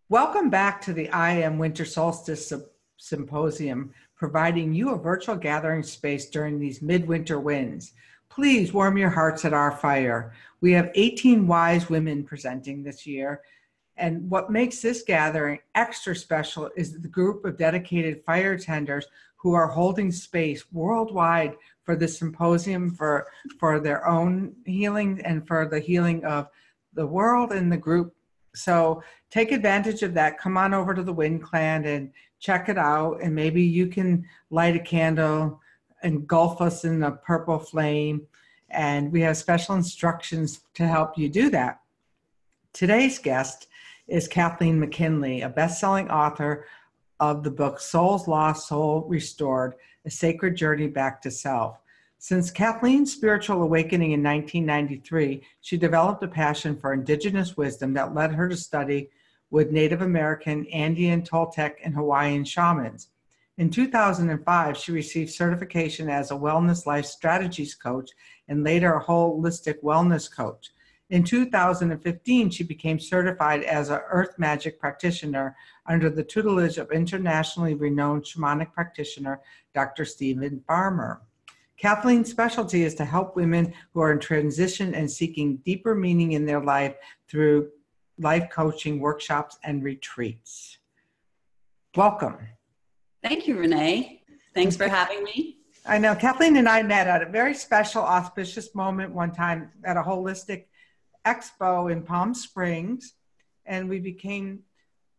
Welcome back to the IAM Winter Solstice Symposium, providing you a virtual gathering space during these midwinter winds. Please warm your hearts at our fire. We have 18 wise women presenting this year, and what makes this gathering extra special is the group of dedicated fire tenders who are holding space worldwide for the symposium for their own healing and for the healing of the world and the group. So take advantage of that. Come on over to the Wind Clan and check it out. And maybe you can light a candle, engulf us in a purple flame. And we have special instructions to help you do that. Today's guest is Kathleen McGinley, a best-selling author of the book Soul's Lost, Soul Restored, A Sacred Journey Back to Self. Since Kathleen's spiritual awakening in 1993, she developed a passion for indigenous wisdom that led her to study with Native American, Andean, Toltec, and Hawaiian shamans. In 2005, she received certification as a wellness life strategies coach and later a holistic wellness coach. In 2015, she became certified as an earth magic practitioner under the tutelage of internationally renowned shamanic practitioner, Dr. Stephen Farmer. Kathleen's specialty is to help women who are in transition and seeking deeper meaning in their life through life coaching workshops and retreats. Welcome. Thank you, Renee. Thanks for having me. I know Kathleen and I met at a very special, auspicious moment one time at a holistic expo in Palm Springs, and we became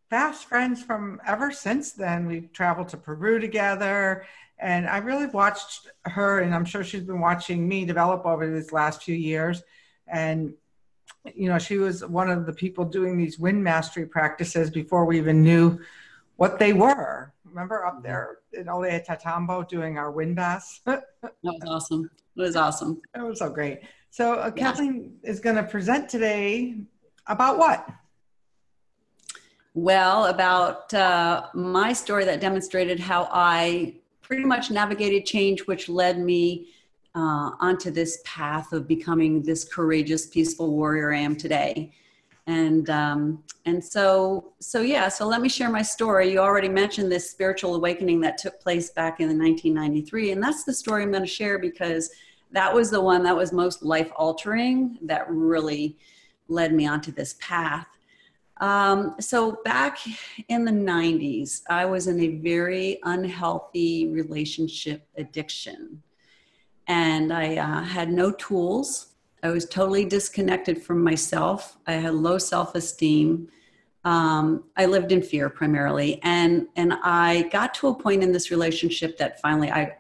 fast friends from ever since then. We've traveled to Peru together, and I really watched her, and I'm sure she's been watching me develop over these last few years. And, you know, she was one of the people doing these wind mastery practices before we even knew what they were. Remember up there in Tatambo doing our wind baths? That was awesome. It was awesome. It was so great. So Kathleen is going to present today about what? Well, about my story that demonstrated how I pretty much navigated change, which led me onto this path of becoming this courageous, peaceful warrior I am today. And so let me share my story. You already mentioned this spiritual awakening that took place back in 1993. And that's the story I'm going to share because that was the one that was most life-altering, that really led me onto this path. So back in the 90s, I was in a very unhealthy relationship addiction. And I had no tools. I was totally disconnected from myself. I had low self-esteem. I lived in fear primarily. And I got to a point in this relationship that finally I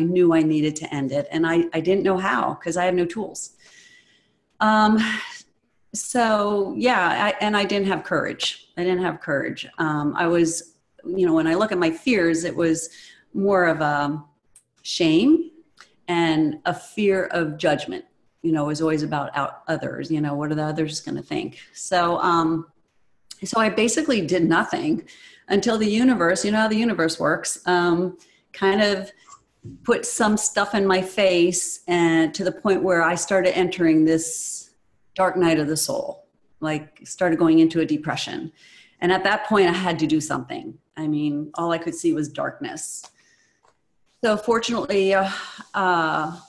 knew I needed to end it. And I didn't know how because I had no tools. And I didn't have courage. I was, when I look at my fears, it was more of a shame and a fear of judgment. It was always about others, what are the others going to think? So I basically did nothing until the universe, how the universe works, kind of put some stuff in my face, and to the point where I started entering this dark night of the soul, like started going into a depression. And at that point I had to do something. I mean, all I could see was darkness. So fortunately, I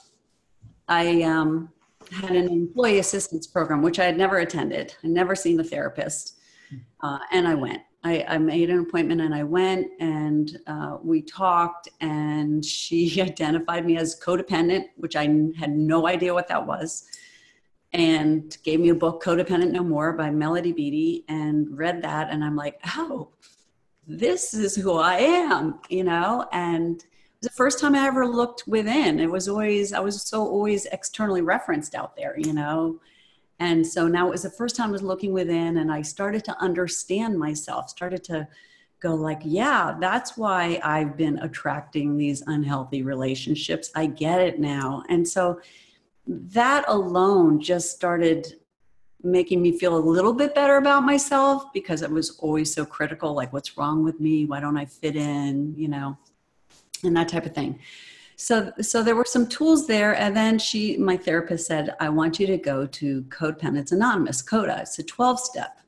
had an employee assistance program, which I had never attended. I'd never seen the therapist. And I went. I made an appointment and I went, and we talked, and she identified me as codependent, which I had no idea what that was, and gave me a book, Codependent No More by Melody Beattie, and read that. And I'm like, oh, this is who I am, and it was the first time I ever looked within. I was always externally referenced out there, And so now it was the first time I was looking within, and I started to understand myself, started to go like, yeah, that's why I've been attracting these unhealthy relationships. I get it now. And so that alone just started making me feel a little bit better about myself, because I was always so critical, like, what's wrong with me? Why don't I fit in, and that type of thing. So there were some tools there. And then my therapist said, I want you to go to Codependence Anonymous, CODA. It's a 12-step.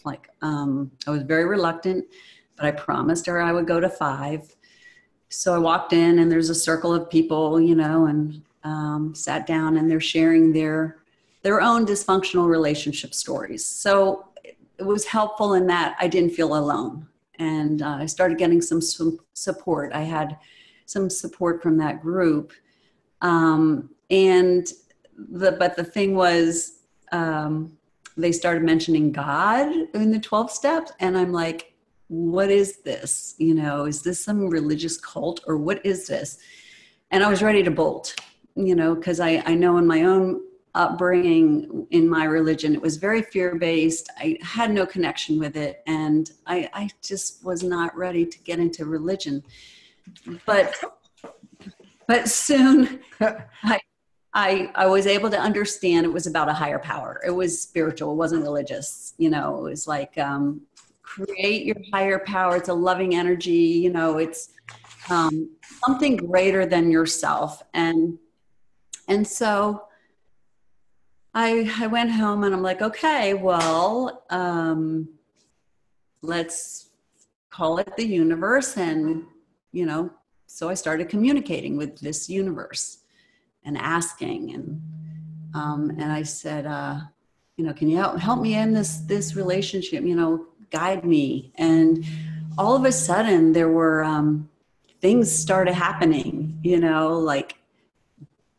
Like, I was very reluctant, but I promised her I would go to 5. So I walked in, and there's a circle of people, and sat down, and they're sharing their own dysfunctional relationship stories. So it was helpful in that I didn't feel alone. And I started getting some support. I had some support from that group. But the thing was, they started mentioning God in the 12 steps. And I'm like, what is this? Is this some religious cult, or what is this? And I was ready to bolt, because I know in my own upbringing in my religion, it was very fear-based. I had no connection with it. And I just was not ready to get into religion. But soon I was able to understand it was about a higher power. It was spiritual. It wasn't religious. It was like, create your higher power. It's a loving energy. It's something greater than yourself. And so I went home, and I'm like, okay, well, let's call it the universe. And, so I started communicating with this universe and asking, and I said, can you help me in this relationship, guide me. And all of a sudden there were things started happening, like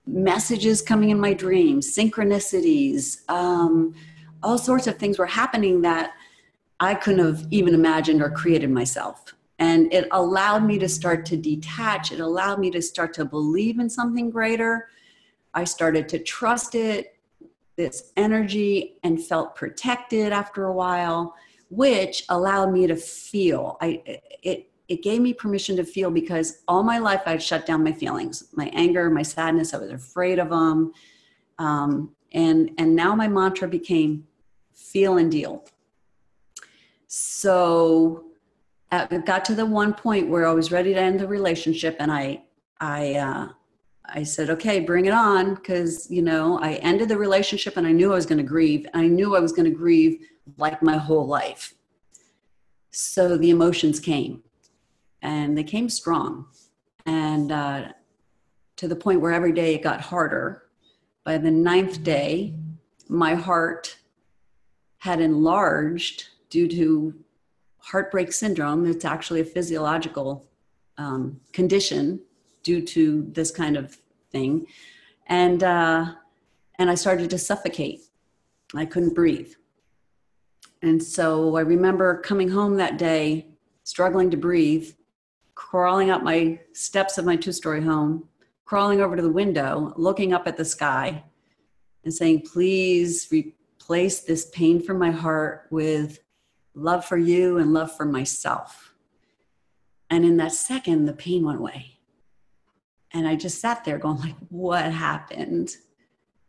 messages coming in my dreams, synchronicities, all sorts of things were happening that I couldn't have even imagined or created myself. And it allowed me to start to detach. It allowed me to start to believe in something greater. I started to trust it, this energy, and felt protected after a while, which allowed me to feel. It gave me permission to feel, because all my life I'd shut down my feelings, my anger, my sadness. I was afraid of them. And now my mantra became feel and deal. So it got to the one point where I was ready to end the relationship, and I said, okay, bring it on. Because, I ended the relationship, and I knew I was going to grieve. I knew I was going to grieve like my whole life. So the emotions came, and they came strong. And to the point where every day it got harder. By the 9th day, my heart had enlarged due to heartbreak syndrome. It's actually a physiological condition due to this kind of thing. And I started to suffocate. I couldn't breathe. And so I remember coming home that day, struggling to breathe, crawling up my steps of my 2-story home, crawling over to the window, looking up at the sky, and saying, please replace this pain from my heart with love for you and love for myself. And in that second, the pain went away. And I just sat there going like, what happened?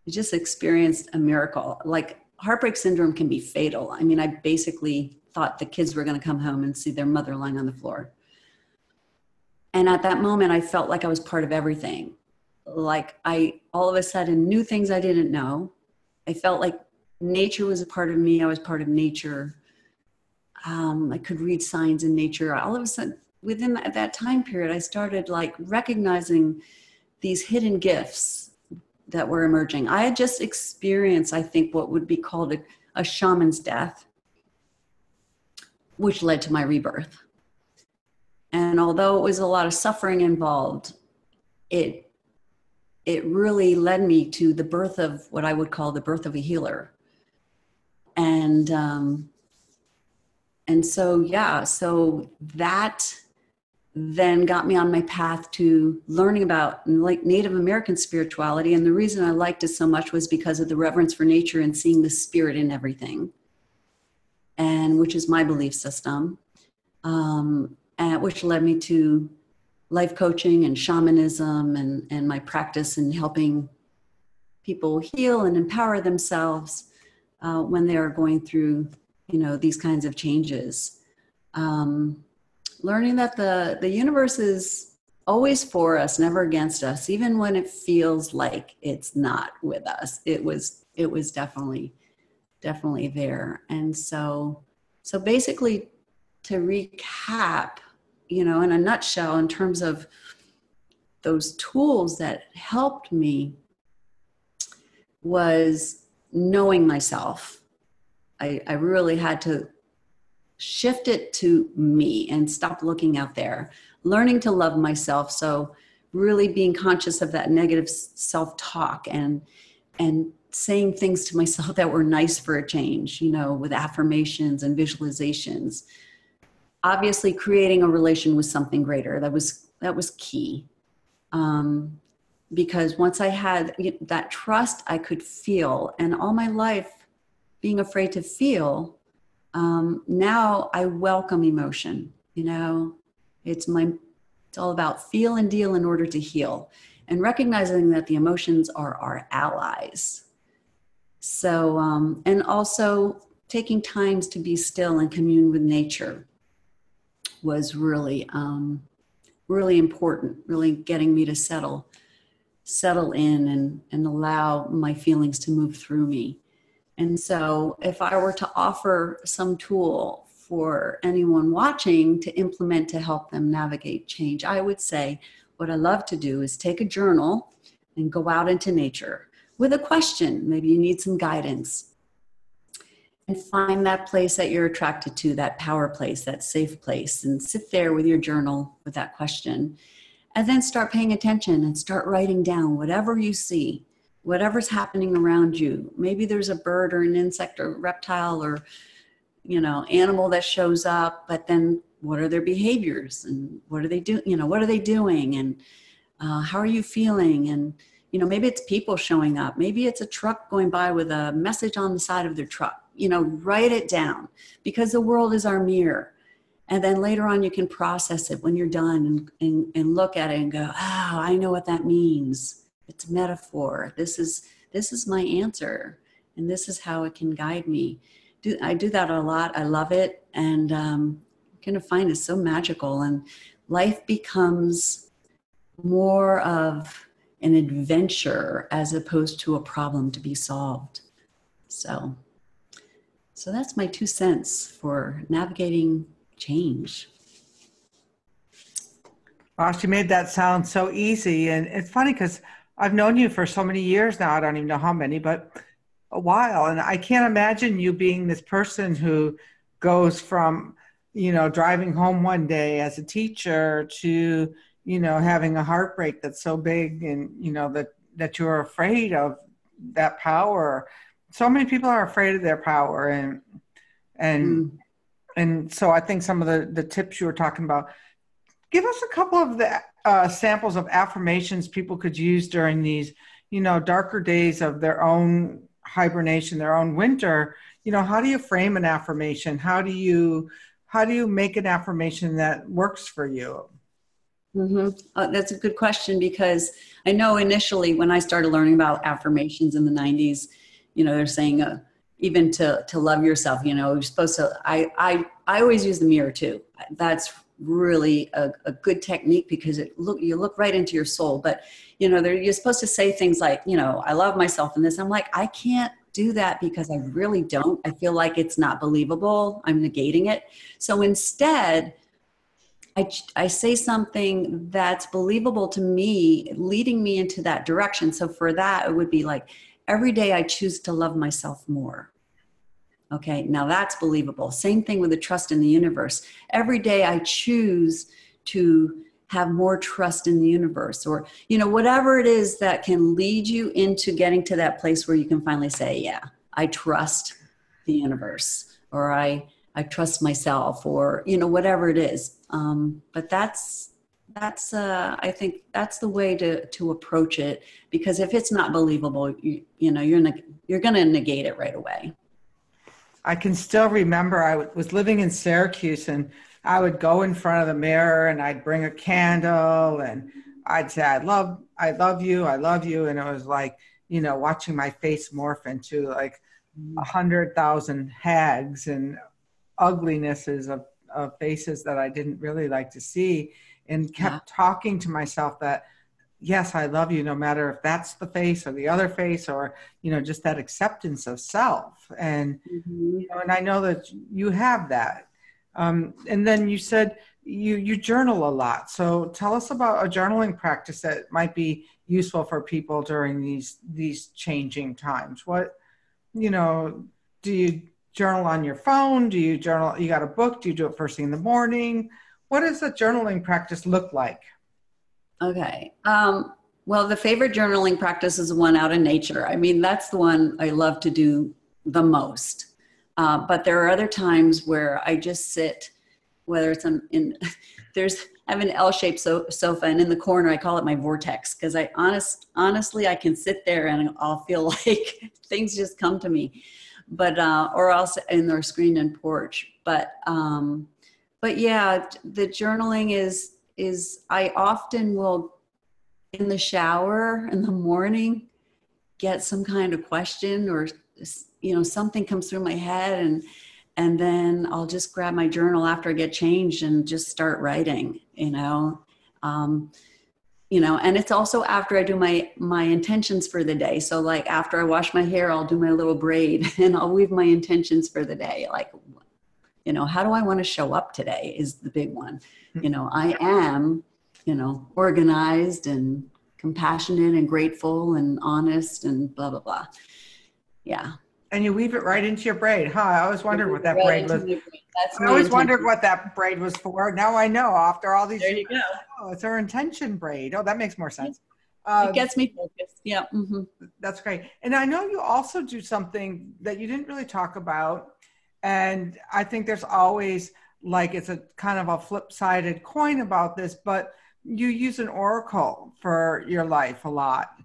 I just experienced a miracle. Like, heartbreak syndrome can be fatal. I mean, I basically thought the kids were going to come home and see their mother lying on the floor. And at that moment, I felt like I was part of everything. Like, I all of a sudden knew things I didn't know. I felt like nature was a part of me. I was part of nature. I could read signs in nature. All of a sudden, within that time period, I started like recognizing these hidden gifts that were emerging. I had just experienced, I think, what would be called a shaman's death, which led to my rebirth. And although it was a lot of suffering involved, it really led me to the birth of what I would call the birth of a healer. And so that then got me on my path to learning about like Native American spirituality. And the reason I liked it so much was because of the reverence for nature and seeing the spirit in everything, and which is my belief system. and which led me to life coaching and shamanism and my practice in helping people heal and empower themselves when they are going through, these kinds of changes. Learning that the universe is always for us, never against us, even when it feels like it's not with us. It was definitely there. And so basically, to recap, in a nutshell, in terms of those tools that helped me, was knowing myself. I really had to shift it to me and stop looking out there, learning to love myself. So really being conscious of that negative self-talk and saying things to myself that were nice for a change, with affirmations and visualizations. Obviously creating a relation with something greater. That was key. Because once I had that trust, I could feel, and all my life being afraid to feel, now I welcome emotion. It's all about feel and deal in order to heal, and recognizing that the emotions are our allies. So, and also taking times to be still and commune with nature was really, really important, really getting me to settle in and allow my feelings to move through me. And so if I were to offer some tool for anyone watching to implement to help them navigate change, I would say what I love to do is take a journal and go out into nature with a question. Maybe you need some guidance, and find that place that you're attracted to, that power place, that safe place, and sit there with your journal with that question. And then start paying attention and start writing down whatever you see, whatever's happening around you. Maybe there's a bird or an insect or reptile or, animal that shows up, but then what are their behaviors and what are they doing? What are they doing? And how are you feeling? And, maybe it's people showing up. Maybe it's a truck going by with a message on the side of their truck. Write it down, because the world is our mirror. And then later on, you can process it when you're done and look at it and go, I know what that means. It's a metaphor. This is my answer. And this is how it can guide me. I do that a lot. I love it. And kind of find it so magical. And life becomes more of an adventure as opposed to a problem to be solved. So that's my 2 cents for navigating change. Gosh, you made that sound so easy. And it's funny because I've known you for so many years now. I don't even know how many, but a while. And I can't imagine you being this person who goes from, driving home one day as a teacher to, having a heartbreak that's so big and, that you're afraid of that power. So many people are afraid of their power. And so I think some of the tips you were talking about, give us a couple of the samples of affirmations people could use during these, darker days of their own hibernation, their own winter. How do you frame an affirmation? How do you make an affirmation that works for you? Mm-hmm. That's a good question, because I know initially when I started learning about affirmations in the 90s, they're saying even to love yourself, you're supposed to, I always use the mirror too. That's really a good technique, because you look right into your soul. But, you're supposed to say things like, I love myself in this. I'm like, I can't do that because I really don't. I feel like it's not believable. I'm negating it. So instead, I say something that's believable to me, leading me into that direction. So for that, it would be like, every day I choose to love myself more. Okay, now that's believable. Same thing with the trust in the universe. Every day I choose to have more trust in the universe, or, whatever it is that can lead you into getting to that place where you can finally say, yeah, I trust the universe, or I trust myself, or, whatever it is. But that's I think that's the way to approach it, because if it's not believable, you're going to negate it right away. I can still remember I was living in Syracuse, and I would go in front of the mirror and I'd bring a candle and I'd say, I love you. I love you. And it was like, watching my face morph into like 100,000 hags and uglinesses of faces that I didn't really like to see, and kept talking to myself that, yes, I love you, no matter if that's the face or the other face, or, just that acceptance of self. And, and I know that you have that. And then you said you journal a lot. So tell us about a journaling practice that might be useful for people during these changing times. What, do you journal on your phone? Do you journal? You got a book? Do you do it first thing in the morning? What does a journaling practice look like? Okay. Well, the favorite journaling practice is the one out in nature. I mean, that's the one I love to do the most. But there are other times where I just sit, whether it's I have an L-shaped sofa, and in the corner, I call it my vortex, because honestly, I can sit there and I'll feel like things just come to me. But, or else in their screen and porch. But yeah, the journaling is I often will, in the shower in the morning, get some kind of question, or, something comes through my head, and then I'll just grab my journal after I get changed and just start writing, and it's also after I do my intentions for the day. So like after I wash my hair, I'll do my little braid and I'll weave my intentions for the day. Like, how do I want to show up today is the big one. I am, organized and compassionate and grateful and honest and blah, blah, blah. Yeah. And you weave it right into your braid, huh? I always wondered what that braid was. I always wondered what that braid was for. Now I know, after all these years. There you go. Oh, it's her intention braid. Oh, that makes more sense. It gets me focused. Yeah. Mm-hmm. That's great. And I know you also do something that you didn't really talk about. And I think there's always, like, it's a kind of a flip-sided coin about this, but you use an oracle for your life a lot.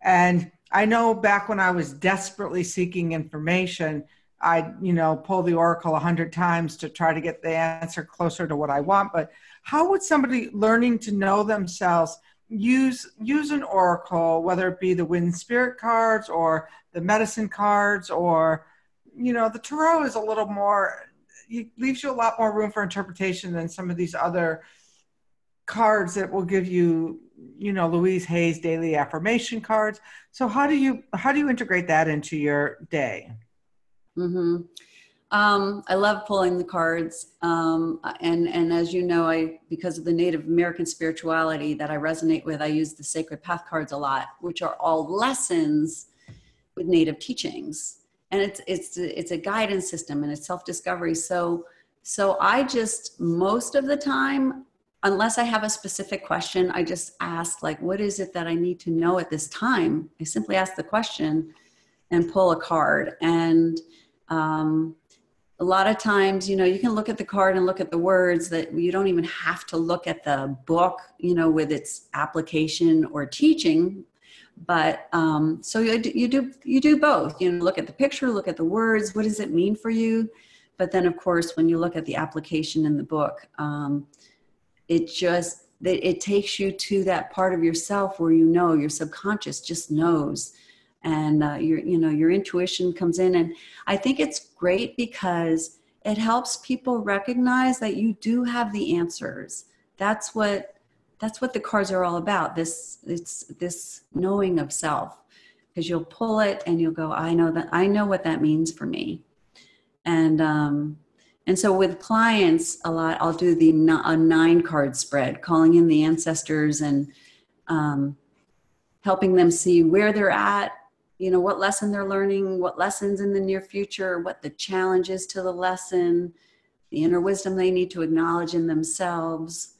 And I know back when I was desperately seeking information, I'd, pull the oracle 100 times to try to get the answer closer to what I want. But how would somebody learning to know themselves use an oracle, whether it be the wind spirit cards or the medicine cards, or, the tarot is a little more, it leaves you a lot more room for interpretation than some of these other cards that will give you, Louise Hay's daily affirmation cards. So how do you integrate that into your day? Mm-hmm. I love pulling the cards. And as you know, because of the Native American spirituality that I resonate with, I use the Sacred Path cards a lot, which are all lessons with Native teachings. And it's a guidance system, and it's self-discovery. So I just, most of the time, unless I have a specific question, I just ask, like, what is it that I need to know at this time? I simply ask the question and pull a card. And a lot of times, you can look at the card and look at the words, that you don't even have to look at the book, with its application or teaching. But so you do both. Look at the picture, look at the words. What does it mean for you? But then, of course, when you look at the application in the book, it takes you to that part of yourself where your subconscious just knows, and your intuition comes in. And I think it's great because it helps people recognize that you do have the answers. That's what the cards are all about. It's this knowing of self, because you'll pull it and you'll go, I know what that means for me. And so with clients a lot, I'll do a 9-card spread, calling in the ancestors and helping them see where they're at, what lesson they're learning, what lessons in the near future, what the challenge is to the lesson, the inner wisdom they need to acknowledge in themselves,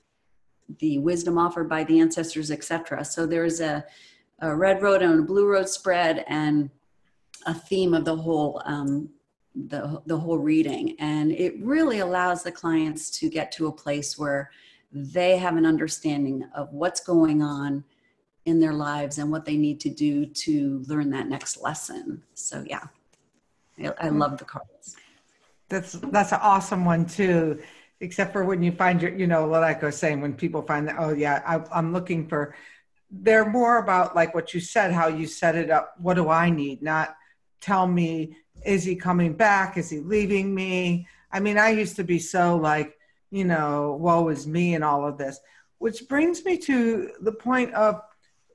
the wisdom offered by the ancestors, etc. So there's a red road and a blue road spread, and a theme of the whole the whole reading. And it really allows the clients to get to a place where they have an understanding of what's going on in their lives and what they need to do to learn that next lesson. So yeah, I love the cards. That's an awesome one too. except for when you find your, like I was saying, when people find that, oh yeah, I'm looking for, they're more about like what you said, how you set it up. What do I need? Not tell me, is he coming back? Is he leaving me? I mean, I used to be so like, woe is me and all of this, which brings me to the point of,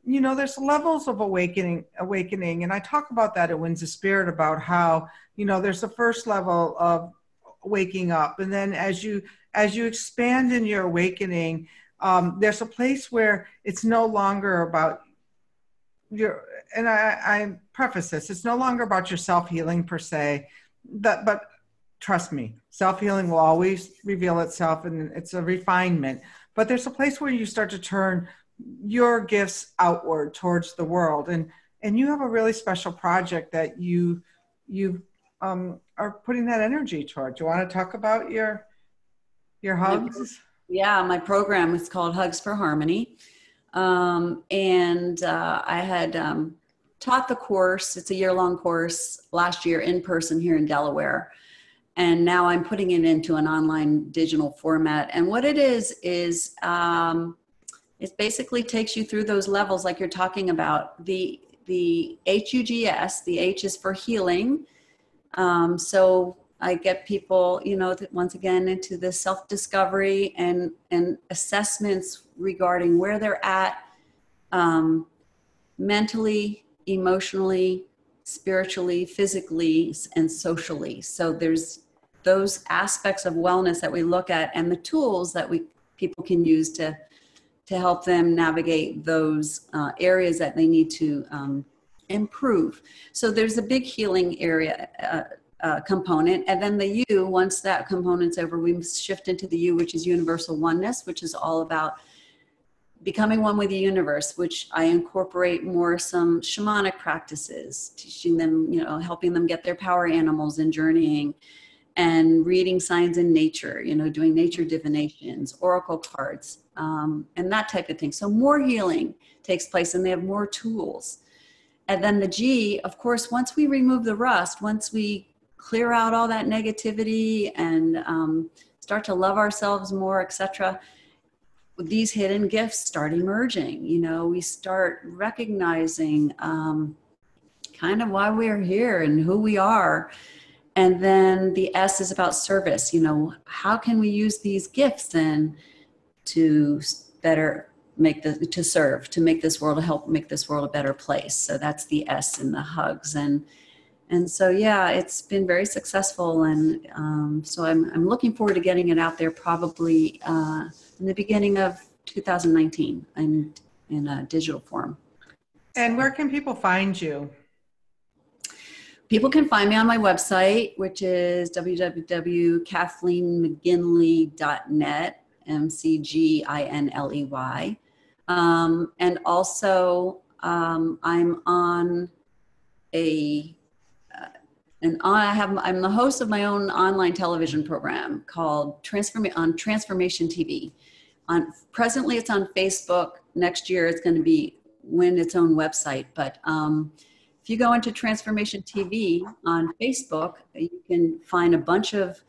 there's levels of awakening. And I talk about that at Winds of Spirit about how, there's the first level of waking up. And then as you expand in your awakening, there's a place where it's no longer about and I preface this, it's no longer about your self-healing per se, but trust me, self-healing will always reveal itself, and it's a refinement. But there's a place where you start to turn your gifts outward towards the world. And you have a really special project that you are putting that energy toward. Do you want to talk about your hugs? Yeah, my program is called Hugs for Harmony. I had taught the course. It's a year-long course last year in person here in Delaware. And now I'm putting it into an online digital format. And what it is it basically takes you through those levels like you're talking about. The HUGS, the H is for healing. So I get people, once again, into the self-discovery and assessments regarding where they're at mentally, emotionally, spiritually, physically, and socially. So there's those aspects of wellness that we look at, and the tools that people can use to help them navigate those areas that they need to improve. So there's a big healing area component, and then the U, once that component's over, we shift into the U, which is universal oneness, which is all about becoming one with the universe, which I incorporate more some shamanic practices, teaching them, helping them get their power animals and journeying and reading signs in nature, doing nature divinations, oracle cards, and that type of thing. So more healing takes place, and they have more tools. And then the G, of course, once we remove the rust, once we clear out all that negativity and start to love ourselves more, etc., these hidden gifts start emerging. We start recognizing kind of why we're here and who we are. And then the S is about service. How can we use these gifts then to better to serve, to make this world, help make this world a better place. So that's the S in the hugs. And so, yeah, it's been very successful. And so I'm looking forward to getting it out there probably in the beginning of 2019 and in a digital form. And where can people find you? People can find me on my website, which is www.kathleenmcginley.net, McGinley. And also, I'm on I'm the host of my own online television program called Transformation TV. Presently, it's on Facebook. Next year, it's going to win its own website. But if you go into Transformation TV on Facebook, you can find a bunch of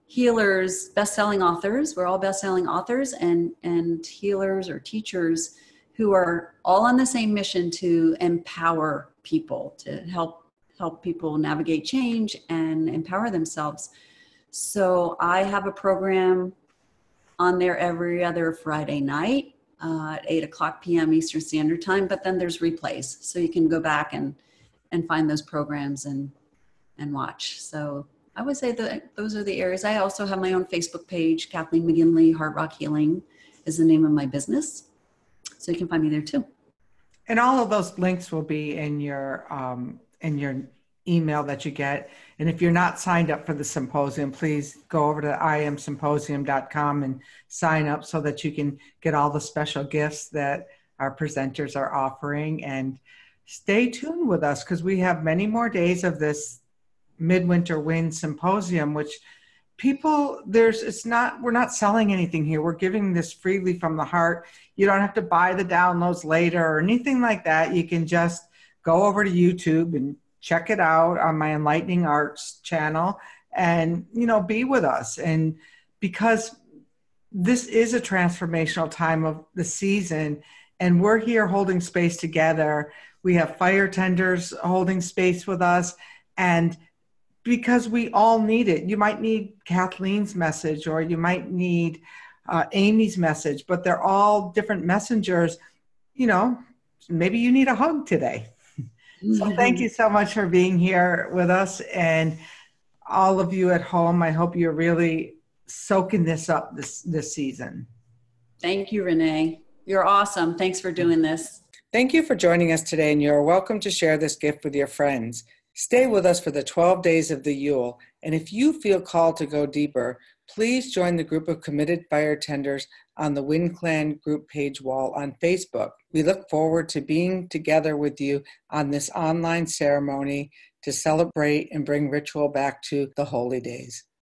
healers, best-selling authors. We're all best-selling authors and healers or teachers who are all on the same mission to empower people, to help people navigate change and empower themselves. So I have a program on there every other Friday night at 8:00 p.m. Eastern Standard Time, but then there's replays. So you can go back and find those programs and watch. So I would say that those are the areas. I also have my own Facebook page, Kathleen McGinley, Heart Rock Healing is the name of my business. So you can find me there too. And all of those links will be in your email that you get. And if you're not signed up for the symposium, please go over to IAMsymposium.com and sign up so that you can get all the special gifts that our presenters are offering. And stay tuned with us because we have many more days of this Midwinter Wind Symposium, which we're not selling anything here. We're giving this freely from the heart. You don't have to buy the downloads later or anything like that. You can just go over to YouTube and check it out on my Enlightening Arts channel and, be with us. And because this is a transformational time of the season, and we're here holding space together. We have fire tenders holding space with us, and because we all need it. You might need Kathleen's message, or you might need Amy's message, but they're all different messengers. You know, maybe you need a hug today. So thank you so much for being here with us, and all of you at home. I hope you're really soaking this up this season. Thank you, Renee. You're awesome. Thanks for doing this. Thank you for joining us today, and you're welcome to share this gift with your friends. Stay with us for the 12 days of the Yule, and if you feel called to go deeper, please join the group of committed fire tenders on the Wind Clan group page wall on Facebook. We look forward to being together with you on this online ceremony to celebrate and bring ritual back to the holy days.